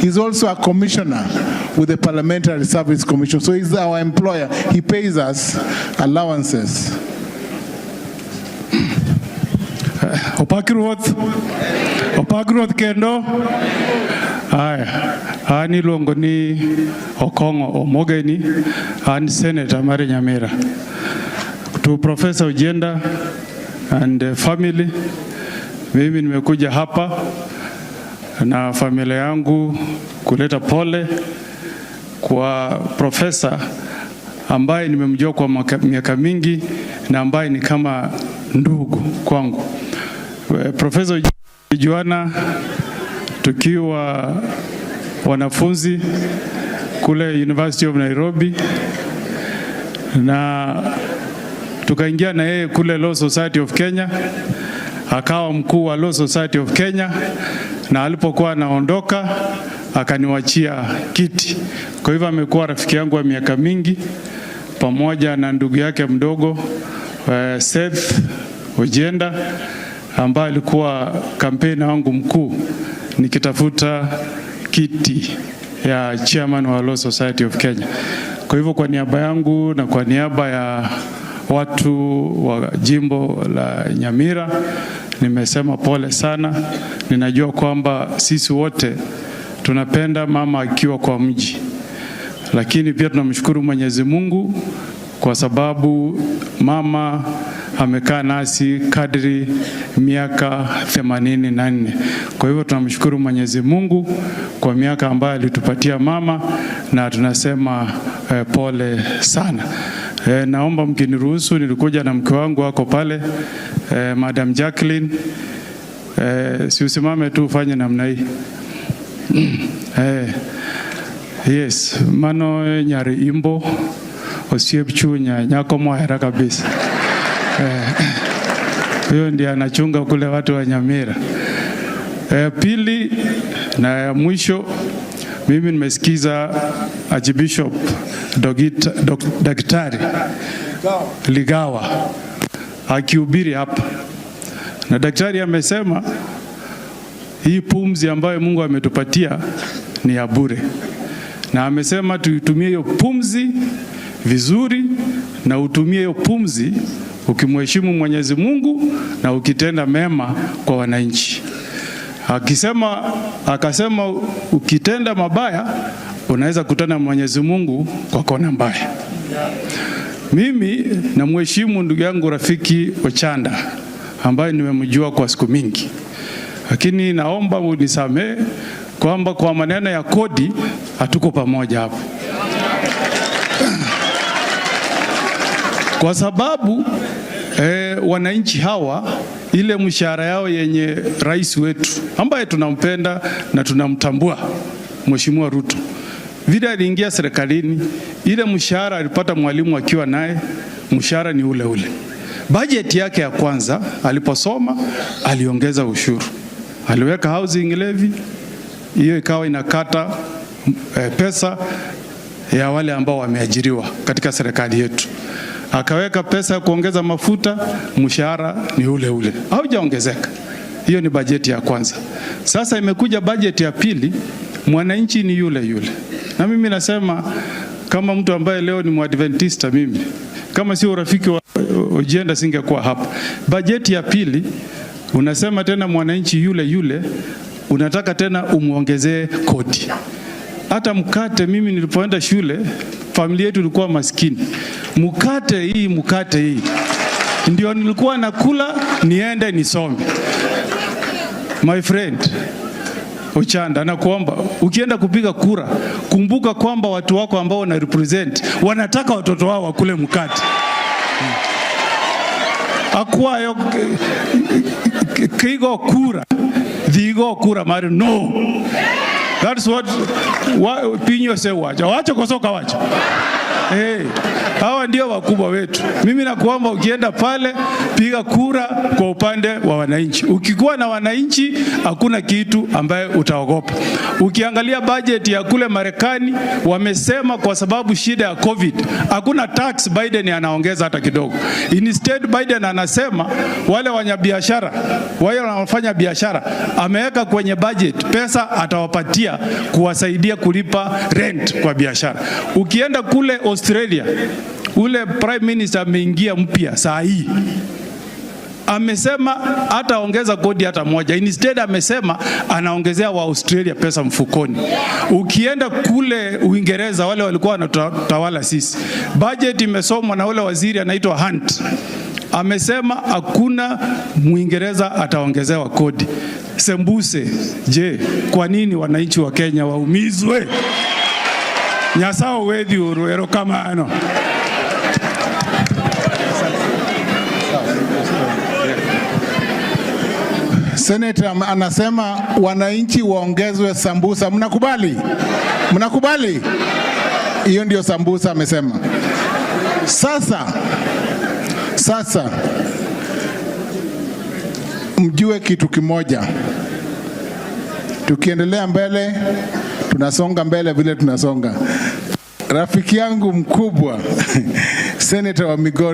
He's also a commissioner with the Parliamentary Service Commission. So he's our employer. He pays us allowances. Opakruoth kendo. Ani luongo ni Okongo Omogeni, and Senator Mari Nyamira. To Professor Ojenda and family, mimi nimekuja hapa na familia yangu kuleta pole kwa profesa ambaye nimemjua kwa miaka mingi na ambaye ni kama ndugu kwangu. Professor Juana tukiwa wanafunzi kule University of Nairobi, na tukaingia na yeye kule Law Society of Kenya, akawa mkuu wa Law Society of Kenya, na alipokuwa anaondoka akaniwachia kiti. Kwa hivyo amekuwa rafiki yangu wa miaka mingi, pamoja na ndugu yake mdogo Seth Ojenda ambaye alikuwa kampeni wangu mkuu nikitafuta kiti ya chairman wa Law Society of Kenya. Kwa hivyo kwa niaba yangu na kwa niaba ya watu wa jimbo la Nyamira nimesema pole sana. Ninajua kwamba sisi wote tunapenda mama akiwa kwa mji, lakini pia tunamshukuru Mwenyezi Mungu kwa sababu mama amekaa nasi kadri miaka 84. Kwa hivyo tunamshukuru Mwenyezi Mungu kwa miaka ambayo alitupatia mama, na tunasema pole sana. Naomba mkiniruhusu, nilikuja na mke wangu wako pale, Madam Jacqueline. Si usimame tu ufanye namna hii. Yes, mano nyari imbo osiepchunya nyako mwahera kabisa. Huyo ndiye anachunga kule watu wa Nyamira. Pili na ya mwisho, mimi nimesikiza Archbishop Daktari Ligawa akihubiri hapa, na daktari amesema hii pumzi ambayo Mungu ametupatia ni ya bure, na amesema tuitumie hiyo pumzi vizuri, na utumie hiyo pumzi ukimheshimu Mwenyezi Mungu na ukitenda mema kwa wananchi. Akasema ukitenda mabaya unaweza kutana Mwenyezi Mungu kwa kona mbaya. Mimi namheshimu ndugu yangu rafiki Ochanda ambaye nimemjua kwa siku mingi, lakini naomba unisamehe kwamba kwa maneno ya kodi hatuko pamoja hapo. Kwa sababu wananchi hawa ile mshahara yao yenye rais wetu ambaye tunampenda na tunamtambua Mheshimiwa Ruto, vile aliingia serikalini, ile mshahara alipata mwalimu akiwa naye, mshahara ni ule ule. Budget yake ya kwanza aliposoma aliongeza ushuru, aliweka housing levy, hiyo ikawa inakata pesa ya wale ambao wameajiriwa katika serikali yetu. Akaweka pesa ya kuongeza mafuta, mshahara ni ule ule, haujaongezeka. Hiyo ni bajeti ya kwanza. Sasa imekuja bajeti ya pili, mwananchi ni yule yule. Na mimi nasema kama mtu ambaye leo ni Mwadventista, mimi kama sio urafiki wa Ojenda singekuwa hapa. Bajeti ya pili unasema tena mwananchi yule yule, unataka tena umuongezee kodi. Hata mkate, mimi nilipoenda shule, familia yetu ilikuwa maskini. Mkate hii ndio nilikuwa nakula niende nisome. My friend Ochanda, nakuomba ukienda kupiga kura, kumbuka kwamba watu wako ambao wana represent wanataka watoto wao wakule mkate. Akwayo kigo kura, dhigo kura mari no. That's what pinyo say wacha kosoka wacha. Hawa ndio wakubwa wetu. Mimi nakuomba ukienda pale, piga kura kwa upande wa wananchi. Ukikuwa na wananchi, hakuna kitu ambaye utaogopa. Ukiangalia budget ya kule Marekani, wamesema kwa sababu shida ya COVID, hakuna tax Biden anaongeza hata kidogo. Instead Biden anasema wale wanyabiashara, wale wanaofanya biashara, ameweka kwenye budget pesa atawapatia kuwasaidia kulipa rent kwa biashara. Ukienda kule Australia, ule prime minister ameingia mpya saa hii, amesema hataongeza kodi hata moja. Instead amesema anaongezea wa Australia pesa mfukoni. Ukienda kule Uingereza, wale walikuwa wanatawala sisi, budget imesomwa na ule waziri anaitwa Hunt, amesema hakuna Muingereza ataongezewa kodi. Sembuse, je, kwa nini wananchi wa Kenya waumizwe? Nyasao wethi uruero kama ano. Senator anasema wananchi waongezwe sambusa. Mnakubali? Mnakubali? Hiyo ndio sambusa amesema. Sasa mjue kitu kimoja. Tukiendelea mbele, tunasonga mbele vile tunasonga. Rafiki yangu mkubwa Senator wa Migori